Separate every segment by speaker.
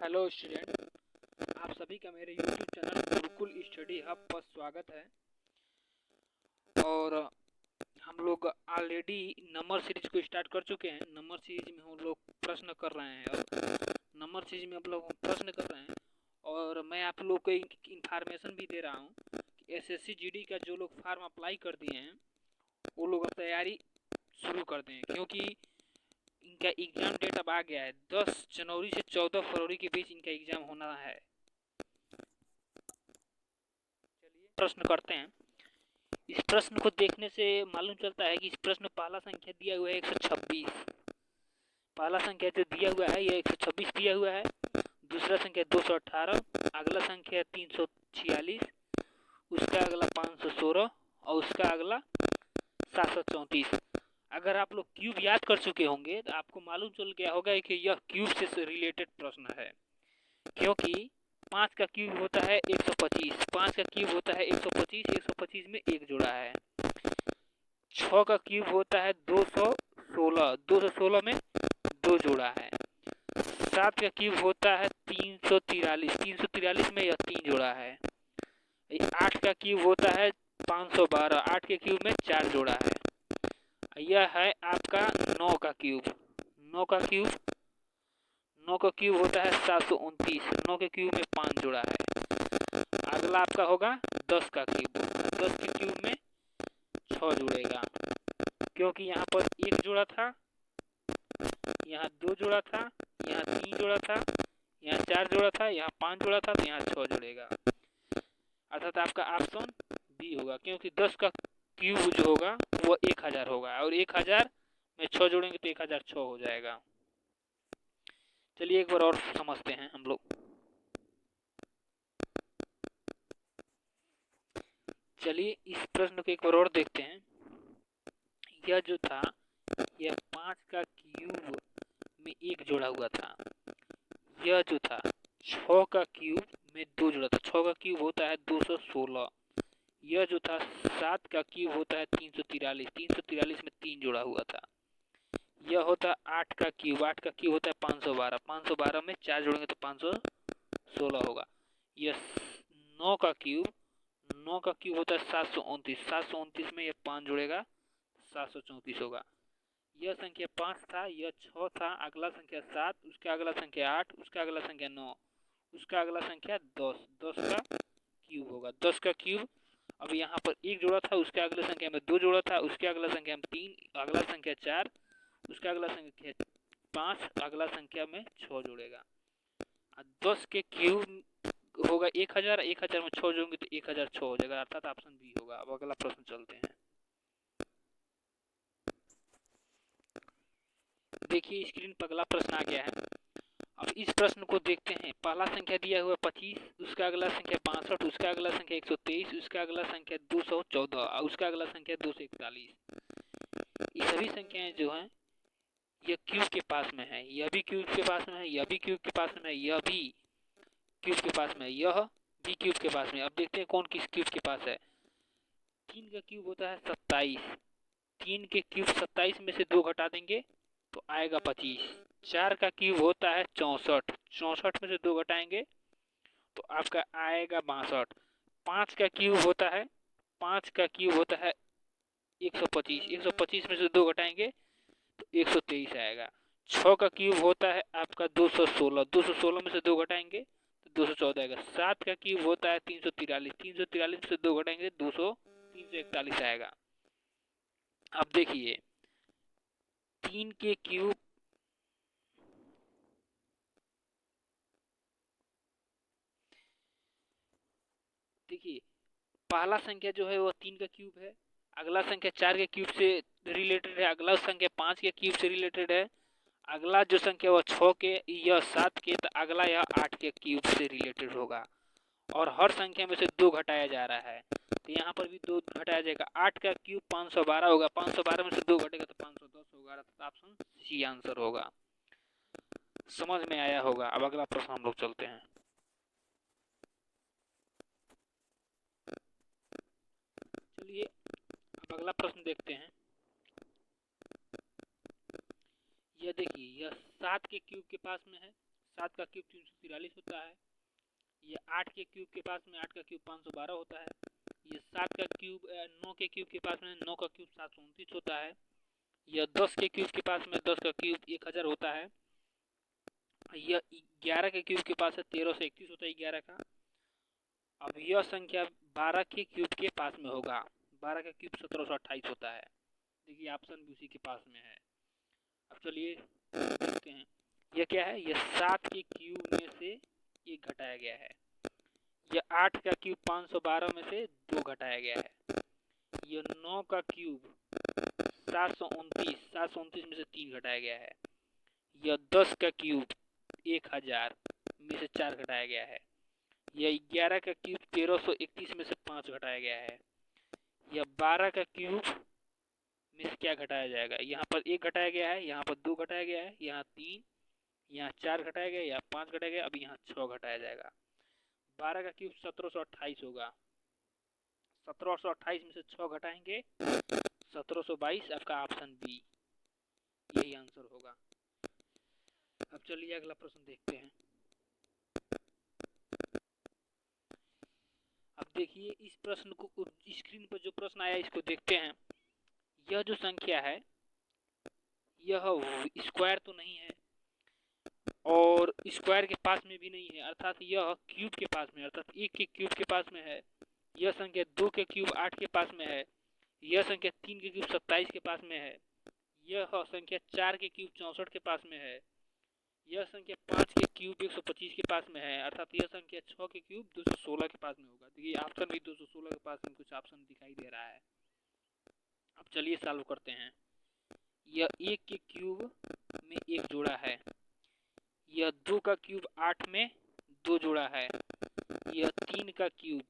Speaker 1: Hello student, आप सभी का मेरे YouTube channel Gurukul study hub पर स्वागत है। और हम लोग ऑलरेडी नंबर सीरीज को स्टार्ट कर चुके हैं। नंबर सीरीज में हम लोग प्रश्न कर रहे हैं और नंबर सीरीज में आप लोग प्रश्न कर रहे हैं और मैं आप लोग को इंफॉर्मेशन भी दे रहा हूँ कि SSC GD का जो लोग फॉर्म अप्लाई कर दिए हैं वो लोग अब तैयारी शुरू कर दें, क्योंकि इनका एग्ज़ाम डेट अब आ गया है। 10 जनवरी से 14 फरवरी के बीच इनका एग्ज़ाम होना है। चलिए प्रश्न करते हैं। इस प्रश्न को देखने से मालूम चलता है कि इस प्रश्न पहला संख्या दिया हुआ है 126। पहला संख्या जो दिया हुआ है यह 126 दिया हुआ है। दूसरा संख्या 218, अगला संख्या 346, उसका अगला 516 और उसका अगला 734। अगर आप लोग क्यूब याद कर चुके होंगे तो आपको मालूम चल गया होगा कि यह क्यूब से रिलेटेड प्रश्न है, क्योंकि 5 का क्यूब होता है 125, 5 का क्यूब होता है 125, 125 में एक जोड़ा है। 6 का क्यूब होता है 216, 216 में दो जोड़ा है। 7 का क्यूब होता है 343, 343 में यह तीन जोड़ा है। 8 का क्यूब होता है 512, 8 के क्यूब में चार जोड़ा है। यह है आपका 9 का क्यूब। 9 का क्यूब होता है 729, 9 के क्यूब में पाँच जोड़ा है। अगला आपका होगा 10 का क्यूब। 10 के क्यूब में 6 जुड़ेगा, क्योंकि यहाँ पर एक जोड़ा था, यहाँ दो जोड़ा था, यहाँ तीन जोड़ा था, यहाँ चार जोड़ा था, यहाँ पाँच जोड़ा था, तो यहाँ 6 जुड़ेगा। अर्थात आपका ऑप्शन बी होगा, क्योंकि 10 का क्यूब जो होगा वो 1000 होगा और 1000 में 6 जोड़ेंगे तो 1006 हो जाएगा। चलिए एक बार और समझते हैं हम लोग। चलिए इस प्रश्न को एक बार और देखते हैं। यह जो था यह 5 का क्यूब में एक जोड़ा हुआ था। यह जो था 6 का क्यूब में दो जोड़ा था। 6 का क्यूब होता है 216। यह जो था 7 का क्यूब होता है 343, 343 में तीन जोड़ा हुआ था। यह होता है 8 का क्यूब, 8 का क्यूब होता है 512, 512 में चार जोड़ेंगे तो 516 होगा। यह 9 का क्यूब, 9 का क्यूब होता है 729, 729 में यह पाँच जोड़ेगा 734 होगा। यह संख्या 5 था, यह 6 था, अगला संख्या 7, उसका अगला संख्या 8, उसका अगला संख्या 9, उसका अगला संख्या 10, 10 का क्यूब होगा। 10 का क्यूब अब यहाँ पर एक जोड़ा था, उसके अगले संख्या में दो जोड़ा था, उसके अगला संख्या में तीन, अगला संख्या 4, उसका अगला संख्या 5, अगला संख्या में 6 जोड़ेगा। 10 के क्यूब होगा 1000, 1000 में 6 जोड़ेंगे तो 1006 हो जाएगा, अर्थात ऑप्शन बी होगा। अब अगला प्रश्न चलते हैं। देखिए स्क्रीन पर अगला प्रश्न आ गया है। अब इस प्रश्न को देखते हैं। पहला संख्या दिया हुआ 25, उसका अगला संख्या 62, उसका अगला संख्या 123, उसका अगला संख्या 214 और उसका अगला संख्या 241। ये सभी संख्याएं जो हैं यह क्यूब के पास में है, यह भी क्यूब के पास में है, यह भी क्यूब के पास में है, यह भी क्यूब के पास में है, यह भी क्यूब के पास में। अब देखते हैं कौन किस क्यूब के पास है। 3 का क्यूब होता है 27, 3 के क्यूब 27 में से दो घटा देंगे तो आएगा 25। 4 का क्यूब होता है 64, 64 में से दो घटाएंगे तो आपका आएगा 62। 5 का क्यूब होता है 5 का क्यूब होता है 125, 125 में से दो घटाएंगे तो 123 आएगा। 6 का क्यूब होता है आपका 216, 216 में से दो घटाएंगे तो 214 आएगा। 7 का क्यूब होता है 343, 343 में से दो घटाएंगे 341 आएगा। अब देखिए 3 के क्यूब देखिए पहला संख्या जो है वो 3 का क्यूब है, अगला संख्या 4 के क्यूब से रिलेटेड है, अगला संख्या 5 के क्यूब से रिलेटेड है, अगला जो संख्या वो 6 के, यह 7 के, तो अगला यह 8 के क्यूब से रिलेटेड होगा। और हर संख्या में से दो घटाया जा रहा है तो यहाँ पर भी दो घटाया जाएगा। 8 का क्यूब 512 होगा, 512 में से दो घटेगा तो 510 होगा, तो ऑप्शन सी आंसर होगा। समझ में आया होगा। अब अगला प्रश्न हम लोग चलते हैं। चलिए अब अगला प्रश्न देखते हैं। यह देखिए यह 7 के क्यूब के पास में है, 7 का क्यूब 343 होता है। ये 8 के क्यूब के पास में 8 का क्यूब 512 होता है। ये 7 का क्यूब 9 के क्यूब के पास में 9 का क्यूब 729 होता है। यह 10 के क्यूब के पास में 10 का क्यूब 1000 होता है। यह 11 के क्यूब के पास है 1331 होता है 11 का। अब यह संख्या 12 के क्यूब के पास में होगा। 12 का क्यूब 1728 होता है। देखिए ऑप्शन भी उसी के पास में है। अब चलिए देखते हैं यह क्या है। यह 7 के क्यूब में से 1 घटाया गया है। यह 8 का क्यूब 512 में से 2 घटाया गया है। यह 9 का क्यूब 729 में से 3 घटाया गया है। यह 10 का क्यूब 1000 में से 4 घटाया गया है। यह 11 का क्यूब 1331 में से 5 घटाया गया है। यह 12 का क्यूब में से क्या घटाया जाएगा। यहाँ पर 1 घटाया गया है, यहाँ पर 2 घटाया गया है, यहाँ 3, यहाँ 4 घटाया गया, यहाँ 5 घटाया गया, अब यहाँ 6 घटाया जाएगा। 12 का क्यूब 1728 होगा। 1728 में से 6 घटाएंगे 1722। आपका ऑप्शन बी यही आंसर होगा। अब चलिए अगला प्रश्न देखते हैं। अब देखिए इस प्रश्न को, स्क्रीन पर जो प्रश्न आया इसको देखते हैं। यह जो संख्या है यह स्क्वायर तो नहीं है और स्क्वायर के पास में भी नहीं है, अर्थात यह क्यूब के पास में, अर्थात 1 के क्यूब के पास में है। यह संख्या 2 के क्यूब 8 के पास में है। यह संख्या 3 के क्यूब 27 के पास में है। यह संख्या 4 के क्यूब 64 के पास में है। यह संख्या 5 के क्यूब 125 के पास में है, अर्थात यह संख्या 6 के क्यूब 216 के पास में होगा। देखिए ऑप्शन भी 216 के पास में कुछ ऑप्शन दिखाई दे रहा है। अब चलिए सॉल्व करते हैं। यह 1 के क्यूब में 1 जोड़ा है। यह 2 का क्यूब 8 में 2 जोड़ा है। यह 3 का क्यूब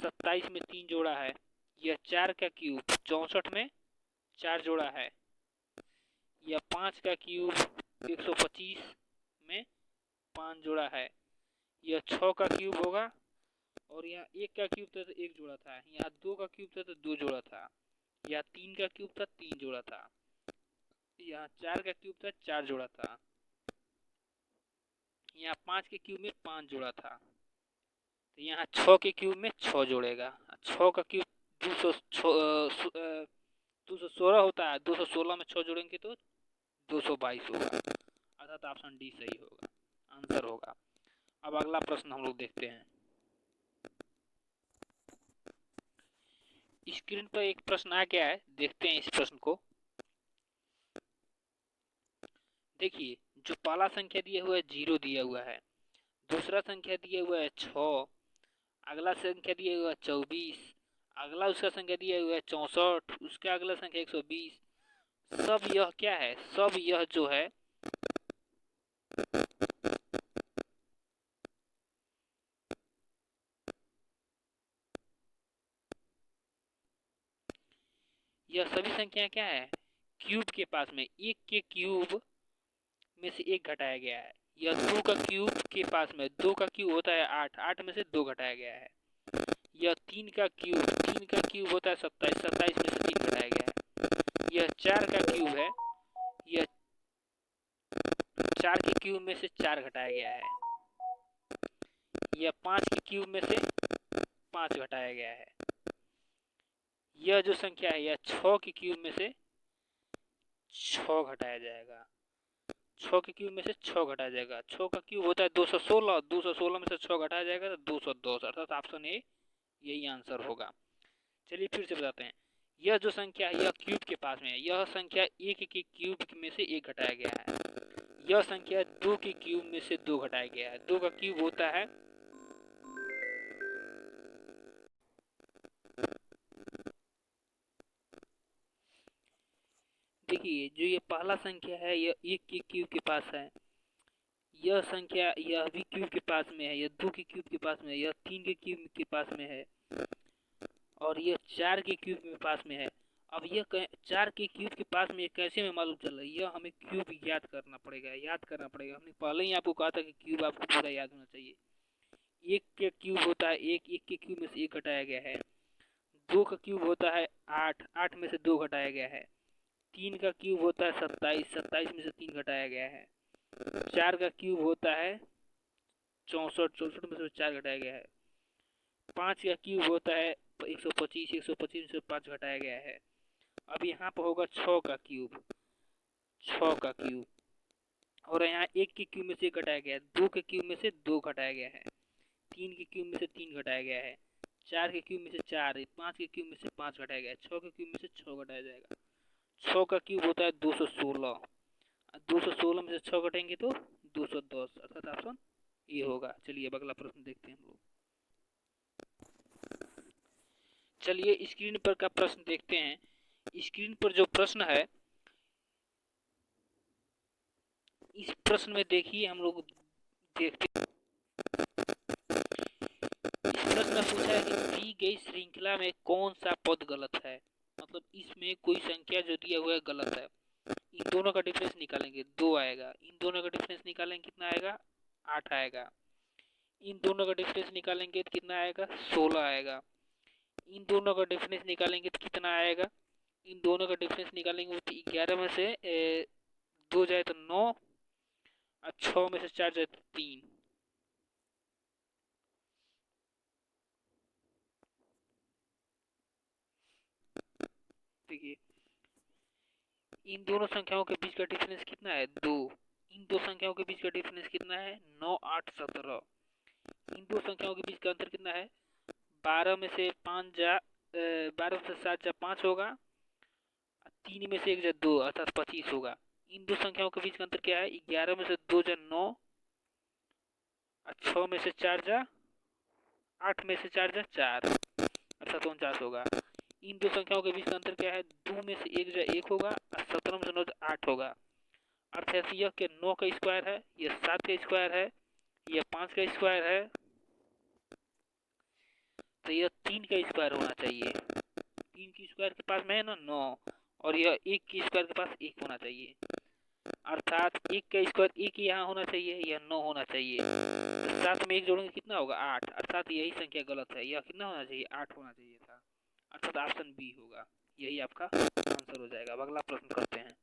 Speaker 1: 27 में 3 जोड़ा है। यह 4 का क्यूब 64 में 4 जोड़ा है। यह 5 का क्यूब 125 में 5 जोड़ा है। यह 6 का क्यूब होगा और यहाँ 1 का क्यूब था तो 1 जोड़ा था, यहाँ 2 का क्यूब था तो 2 जोड़ा था, यहाँ 3 का क्यूब था 3 जोड़ा था, यहाँ 4 का क्यूब था 4 जोड़ा था, यहाँ 5 के क्यूब में 5 जोड़ा था, तो यहाँ 6 के क्यूब में 6 जोड़ेगा। 6 का क्यूब 216 होता है, 216 में 6 जोड़ेंगे तो 222 होगा, अर्थात ऑप्शन डी सही होगा, आंसर होगा। अब अगला प्रश्न हम लोग देखते हैं। स्क्रीन पर एक प्रश्न आ गया है, देखते हैं इस प्रश्न को। देखिए जो पहला संख्या दिया हुआ है 0 दिया हुआ है, दूसरा संख्या दिया हुआ है 6, अगला संख्या दिया हुआ है 24, अगला उसका संख्या दिया हुआ है 64, उसका अगला संख्या 120। सब यह क्या है, सब यह जो है यह सभी संख्या क्या है, क्यूब के पास में। 1 के क्यूब में से 1 घटाया गया है। यह 2 का क्यूब के पास में, 2 का क्यूब होता है 8, 8 में से 2 घटाया गया है। यह 3 का क्यूब होता है 27, 27 में से 3 घटाया गया है। यह 4 का क्यूब है, यह 4 के क्यूब में से 4 घटाया गया है। यह 5 के क्यूब में से 5 घटाया गया है। यह जो संख्या है यह 6 के क्यूब में से 6 घटाया जाएगा। 6 के क्यूब में से 6 घटाया जाएगा। 6 का क्यूब होता है 216, 216 में से 6 घटाया जाएगा तो 210, अर्थात ऑप्शन ए यही आंसर होगा। चलिए फिर से बताते हैं। यह जो संख्या है यह क्यूब के पास में है। यह संख्या 1 के क्यूब में से 1 घटाया गया है। यह संख्या 2 के क्यूब में से 2 घटाया गया है। 2 का क्यूब होता है देखिए जो ये पहला संख्या है यह 1 के क्यूब के पास है। यह संख्या यह भी क्यूब के पास में है। यह 2 के क्यूब के पास में है। यह 3 के क्यूब के पास में है और यह 4 के क्यूब के पास में है। अब यह 4 के क्यूब के पास में कैसे में मालूम चल रहा है, यह हमें क्यूब याद करना पड़ेगा, हमने पहले ही आपको कहा था कि क्यूब आपको पूरा याद होना चाहिए। 1 के क्यूब होता है 1, 1 के क्यूब में से 1 घटाया गया है। 2 का क्यूब होता है 8, 8 में से 2 घटाया गया है। 3 का क्यूब होता है 27, 27 में से 3 घटाया गया है। 4 का क्यूब होता है 64, 64 में से 4 घटाया गया है। 5 का क्यूब होता है 125, 125 में से 5 घटाया गया है। अब यहाँ पर होगा 6 का क्यूब, 6 का क्यूब, और यहाँ 1 के क्यूब में से घटाया गया है, 2 के क्यूब में से 2 घटाया गया है, 3 के क्यूब में से 3 घटाया गया है, 4 के क्यूब में से 4, 5 के क्यूब में से 5 घटाया गया है, 6 के क्यूब में से 6 घटाया जाएगा। 6 का क्यूब होता है 216, 216 में से 6 घटेंगे तो 210, अर्थात ऑप्शन ये होगा। चलिए अब अगला प्रश्न देखते हैं हम लोग। चलिए स्क्रीन पर का प्रश्न देखते हैं। स्क्रीन पर जो प्रश्न है, इस प्रश्न में देखिए हम लोग देखते हैं। इस प्रश्न में पूछा है कि दी गई श्रृंखला में कौन सा पद गलत है। मतलब इसमें कोई संख्या जो दिया हुआ है गलत है। इन दोनों का डिफरेंस निकालेंगे, 2 आएगा। इन दोनों का डिफरेंस निकालेंगे, कितना आएगा, 8 आएगा। इन दोनों का डिफरेंस निकालेंगे तो कितना आएगा, 16 आएगा। इन दोनों का डिफरेंस निकालेंगे तो कितना आएगा, इन दोनों का डिफरेंस निकालेंगे तो 11 में से 2 जाए तो 9, और 6 में से 4 जाए तो 3। देखिए इन दोनों संख्याओं के बीच का डिफरेंस कितना है, 2। इन दो संख्याओं के बीच का डिफरेंस कितना है, 9, 8, 17। इन दो संख्याओं के बीच का अंतर कितना है, 12 में से 5 जा 12 में से 7 जा 5 होगा, 3 में से 1 जा 2, अर्थात 25 होगा। इन दो संख्याओं के बीच का अंतर क्या है, 11 में से 2 जा 9, 6 में से 4 जा 8 में से 4 जा 4, अर्थात 49 होगा। इन दो संख्याओं के बीच का अंतर क्या है, 2 में से 1 जा 1 होगा, और 17 में से 9 जा 8 होगा। अर्थात यह के 9 का स्क्वायर है, यह 7 का स्क्वायर है, यह 5 का स्क्वायर है, तो यह 3 का स्क्वायर होना चाहिए। 3 की स्क्वायर के पास में है ना 9, और यह 1 की स्क्वायर के पास 1 होना चाहिए। अर्थात 1 का स्क्वायर 1 यहाँ होना चाहिए, यह 9 होना चाहिए। तो 7 में 1 जोड़ेंगे कितना होगा, 8। अर्थात यही संख्या गलत है, यह कितना होना चाहिए, 8 होना चाहिए था। अर्थात ऑप्शन बी होगा, यही आपका आंसर हो जाएगा। अब अगला प्रश्न करते हैं।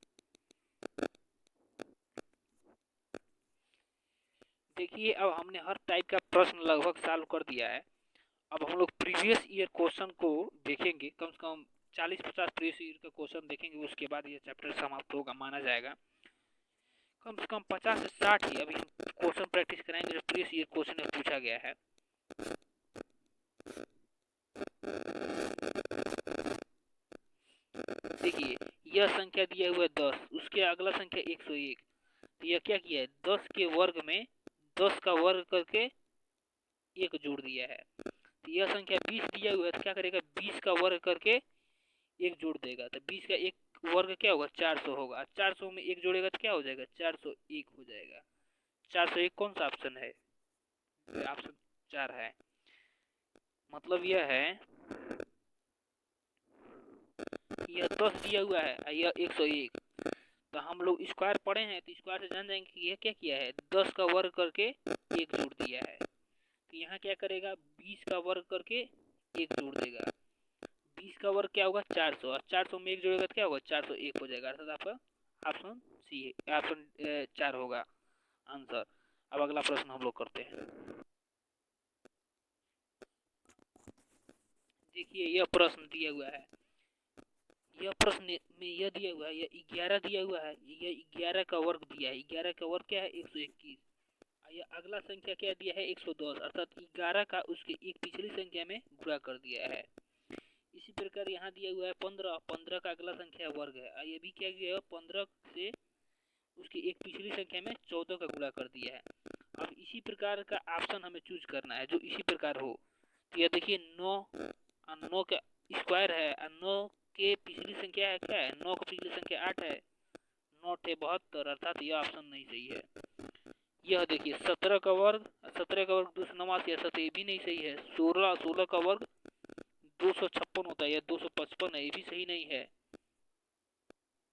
Speaker 1: देखिए अब हमने हर टाइप का प्रश्न लगभग सॉल्व कर दिया है। अब हम लोग प्रीवियस ईयर क्वेश्चन को देखेंगे, कम से कम 40-50 प्रीवियस ईयर का क्वेश्चन देखेंगे, उसके बाद ये चैप्टर समाप्त होगा माना जाएगा। कम से कम 50 से 60 ही अभी हम क्वेश्चन प्रैक्टिस कराएंगे जो प्रीवियस ईयर क्वेश्चन में पूछा गया है। देखिए यह संख्या दिया हुआ है 10, उसके अगला संख्या 101। तो यह क्या किया है, 10 के वर्ग में 10 का वर्ग करके 1 जोड़ दिया है। तो यह संख्या 20 दिया हुआ है, तो क्या करेगा, 20 का वर्ग करके 1 जोड़ देगा। तो 20 का 1 वर्ग क्या होगा, 400 होगा। 400 में 1 जोड़ेगा तो क्या हो जाएगा, 401 हो जाएगा। 401 कौन सा ऑप्शन है, ऑप्शन 4 है। मतलब यह है, यह 10 दिया हुआ है, यह 101। तो हम लोग स्क्वायर पढ़े हैं, तो स्क्वायर से जान जाएंगे कि यह क्या किया है, 10 का वर्ग करके 1 जोड़ दिया है। तो यहाँ क्या करेगा, 20 का वर्ग करके 1 जोड़ देगा। 20 का वर्ग क्या होगा, 400, और 400 में 1 जोड़ेगा तो क्या होगा, 401 हो जाएगा। अर्थात आपका ऑप्शन सी है, ऑप्शन 4 होगा आंसर। अब अगला प्रश्न हम लोग करते हैं। देखिए यह प्रश्न दिया हुआ है, यह प्रश्न में यह दिया हुआ है, यह 11 दिया हुआ है, यह 11 का वर्ग दिया है। 11 का वर्ग क्या है, 121। यह अगला संख्या क्या दिया है, 110, अर्थात 11 का उसके एक पिछली संख्या में गुणा कर दिया है। इसी प्रकार यहाँ दिया हुआ है 15, 15 का अगला संख्या वर्ग है, ये भी क्या किया है, 15 से उसकी एक पिछली संख्या में 14 का गुणा कर दिया है। अब इसी प्रकार का ऑप्शन हमें चूज करना है जो इसी प्रकार हो। तो यह देखिए 9, 9 का स्क्वायर है, 9 के पिछली संख्या है क्या है, 9 की पिछली संख्या 8 है, 9 थे 72, अर्थात यह ऑप्शन नहीं सही है। यह देखिए 17 का वर्ग, 17 का वर्ग 289, अर्थात ये भी नहीं सही है। 16, 16 का वर्ग 256 होता है, यह 255 है, ये भी सही नहीं है,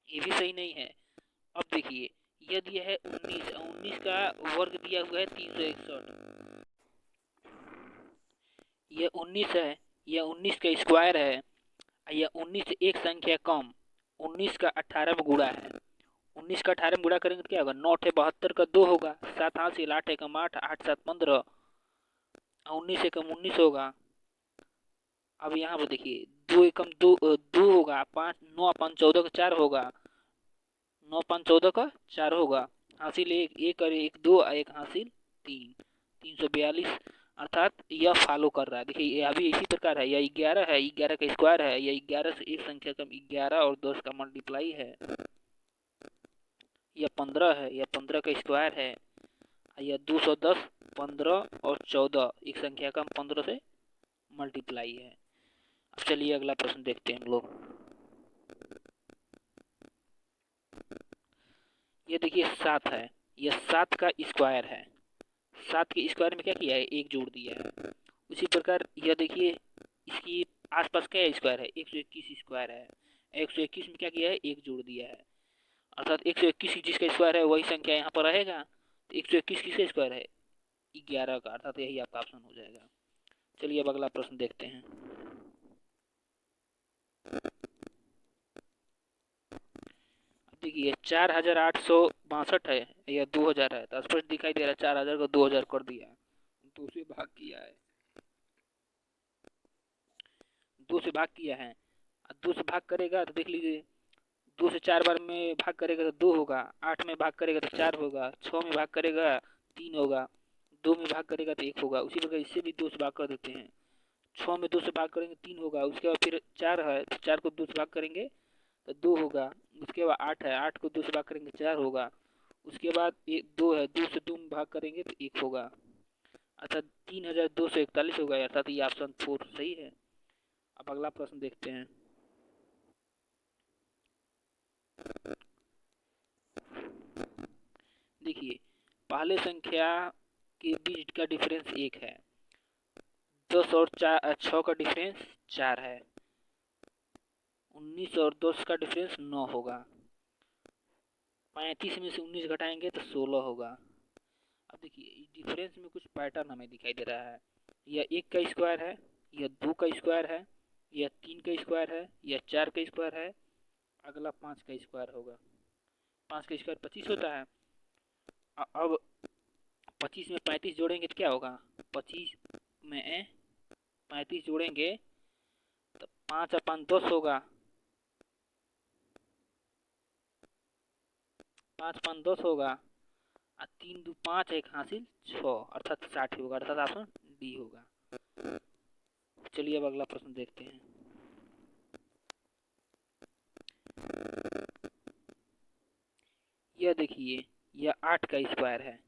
Speaker 1: ये भी सही नहीं है। अब देखिए यह दिया है 19, 19 का वर्ग दिया हुआ है 361, यह 19 है, यह 19 का स्क्वायर है, यह 19 से एक संख्या कम 19 का 18 में गुणा है। 19 का 18 में गुणा करेंगे तो क्या होगा, 9 है 72 का 2 होगा, 7 हासिल, 8 एकम 8, 8 7 15, 19 एकम 19 होगा। अब यहाँ पर देखिए 2 एकम 2 2 होगा, 5 9 5 14 का 4 होगा, 9 5 14 का 4 होगा, हासिल एक और एक 2, एक हासिल 3, 342। अर्थात यह फॉलो कर रहा है। देखिए ये अभी इसी प्रकार है, यह 11 है, 11 का स्क्वायर है, यह 11 से एक संख्या कम 11 और 10 का मल्टीप्लाई है, यह 15 है, यह 15 का स्क्वायर है, यह 210, 15 और 14 एक संख्या कम 15 से मल्टीप्लाई है। अब चलिए अगला प्रश्न देखते हैं हम लोग। ये देखिए 7 है, यह 7 का स्क्वायर है, 7 के स्क्वायर में क्या किया है, एक जोड़ दिया है। उसी प्रकार यह देखिए इसकी आसपास क्या स्क्वायर है, 121 स्क्वायर है, 121 में क्या किया है, एक जोड़ दिया है। अर्थात 121 जिसका स्क्वायर है वही संख्या यहाँ पर रहेगा। तो 121 किसका स्क्वायर है, 11 का, अर्थात यही आपका ऑप्शन हो जाएगा। चलिए अब अगला प्रश्न देखते हैं। देखिए 4862 है, यह 2000 है, तो स्पष्ट दिखाई दे रहा है 4000 को 2000 कर दिया, तो उसे भाग किया है, 2 से भाग किया है। 2 से भाग करेगा तो देख लीजिए 2 से 4 बार में भाग करेगा तो 2 होगा, 8 में भाग करेगा तो 4 होगा, 6 में भाग करेगा 3 होगा, 2 में भाग करेगा तो 1 होगा। उसी प्रकार इससे भी 2 से भाग कर देते हैं, 6 में 2 से भाग करेंगे 3 होगा, उसके बाद फिर 4 है तो 4 को 2 से भाग करेंगे तो 2 होगा, उसके बाद 8 है, 8 को 2 से भाग करेंगे 4 होगा, उसके बाद 2 है, 2 से 2 में भाग करेंगे तो 1 होगा, अर्थात 3241 होगा, अर्थात ये ऑप्शन 4 सही है। अब अगला प्रश्न देखते हैं। देखिए पहले संख्या के बीच का डिफरेंस 1 है, 10 और 6 का डिफरेंस 4 है, 19 और 10 का डिफरेंस 9 होगा, 35 में से 19 घटाएंगे तो 16 होगा। अब देखिए डिफरेंस में कुछ पैटर्न हमें दिखाई दे रहा है, यह 1 का स्क्वायर है, यह 2 का स्क्वायर है, यह 3 का स्क्वायर है, यह 4 का स्क्वायर है, अगला 5 का स्क्वायर होगा। 5 का स्क्वायर 25 होता है। अब 25 में 35 जोड़ेंगे तो क्या होगा, 25 में 35 जोड़ेंगे तो 5 और 5 10 होगा, 5 5 10 होगा, और 3 2 5 एक हासिल 6, अर्थात 60 होगा, अर्थात ऑप्शन डी होगा। चलिए अब अगला प्रश्न देखते हैं। यह देखिए यह 8 का स्क्वायर है,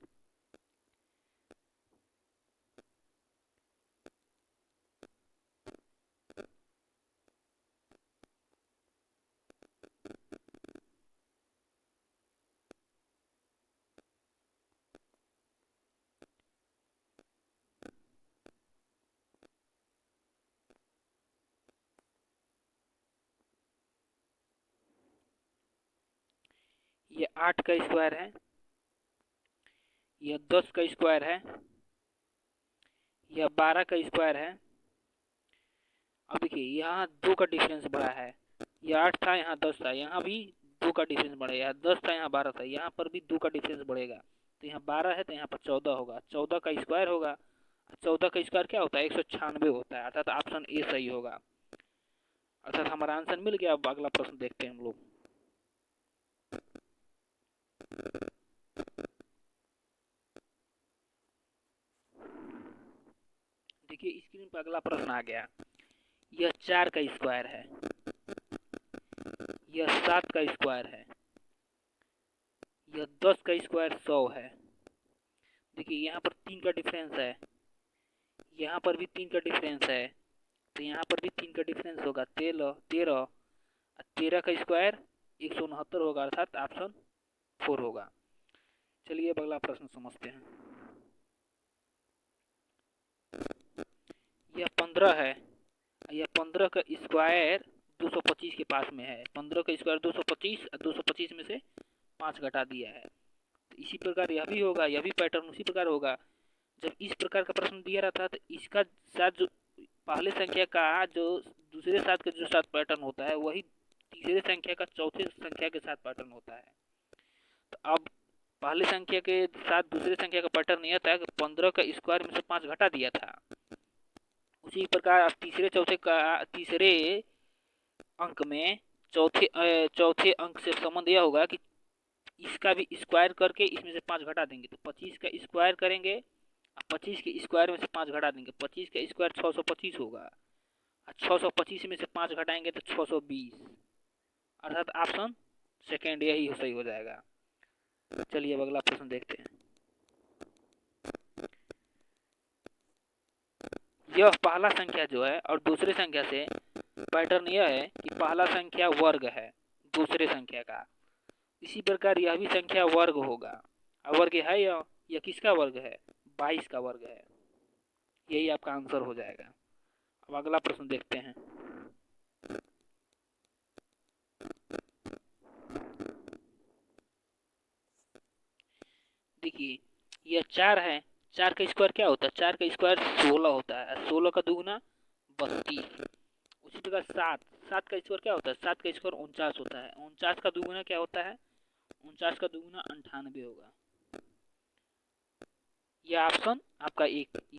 Speaker 1: यह 8 का स्क्वायर है, यह 10 का स्क्वायर है, यह 12 का स्क्वायर है। अब देखिए यहाँ 2 का डिफरेंस बढ़ा है, यह 8 था यहाँ 10 था, यहाँ भी 2 का डिफरेंस बढ़ेगा, यहाँ 10 था यहाँ 12 था, यहाँ पर भी 2 का डिफरेंस बढ़ेगा, तो यहाँ 12 है तो यहाँ पर 14 होगा, 14 का स्क्वायर होगा, 14 का स्क्वायर क्या होता है, 196 होता है, अर्थात ऑप्शन ए सही होगा, अर्थात हमारा आंसर मिल गया। अब अगला प्रश्न देखते हैं हम लोग। देखिए स्क्रीन पर अगला प्रश्न आ गया, यह 4 का स्क्वायर है, यह 7 का स्क्वायर है, यह 10 का स्क्वायर 100 है। देखिए यहाँ पर 3 का डिफरेंस है, यहाँ पर भी 3 का डिफरेंस है, तो यहाँ पर भी 3 का डिफरेंस होगा, 13 13, 13 का स्क्वायर 169 होगा, अर्थात ऑप्शन 4 होगा। चलिए अब अगला प्रश्न समझते हैं। यह 15 है, यह 15 का स्क्वायर 225 के पास में है, 15 का स्क्वायर 225, 225 में से 5 घटा दिया है, तो इसी प्रकार यह भी होगा, यह भी पैटर्न उसी प्रकार होगा। जब इस प्रकार का प्रश्न दिया रहता है तो इसका साथ जो पहले संख्या का जो दूसरे साथ का जो साथ पैटर्न होता है वही तीसरे संख्या का चौथे संख्या के साथ पैटर्न होता है। अब पहली संख्या के साथ दूसरी संख्या का पैटर्न यह था कि 15 का स्क्वायर में से 5 घटा दिया था। उसी प्रकार अब तीसरे अंक में चौथे अंक से संबंध यह होगा कि इसका भी स्क्वायर करके इसमें से 5 घटा देंगे, तो 25 का स्क्वायर करेंगे, 25 के स्क्वायर में से 5 घटा देंगे, 25 का स्क्वायर 625 होगा, 625 में से 5 घटाएंगे तो 620, अर्थात ऑप्शन सेकेंड यही सही हो जाएगा। चलिए अब अगला प्रश्न देखते हैं। यह पहला संख्या जो है और दूसरे संख्या से पैटर्न यह है कि पहला संख्या वर्ग है दूसरे संख्या का, इसी प्रकार यह भी संख्या वर्ग होगा। वर्ग है यह किसका वर्ग है? 22 का वर्ग है। यही आपका आंसर हो जाएगा। अब अगला प्रश्न देखते हैं। देखिए यह 4 है, 4 का स्क्वायर क्या होता है? 4 का स्क्वायर 16 होता है, 16 का दुगुना 32। उसी प्रकार 7 का स्क्वायर क्या होता है? 7 का स्क्वायर 49 होता है, 49 का दुगुना क्या होता है? 49 का दुगुना 98 होगा। यह ऑप्शन आपका एक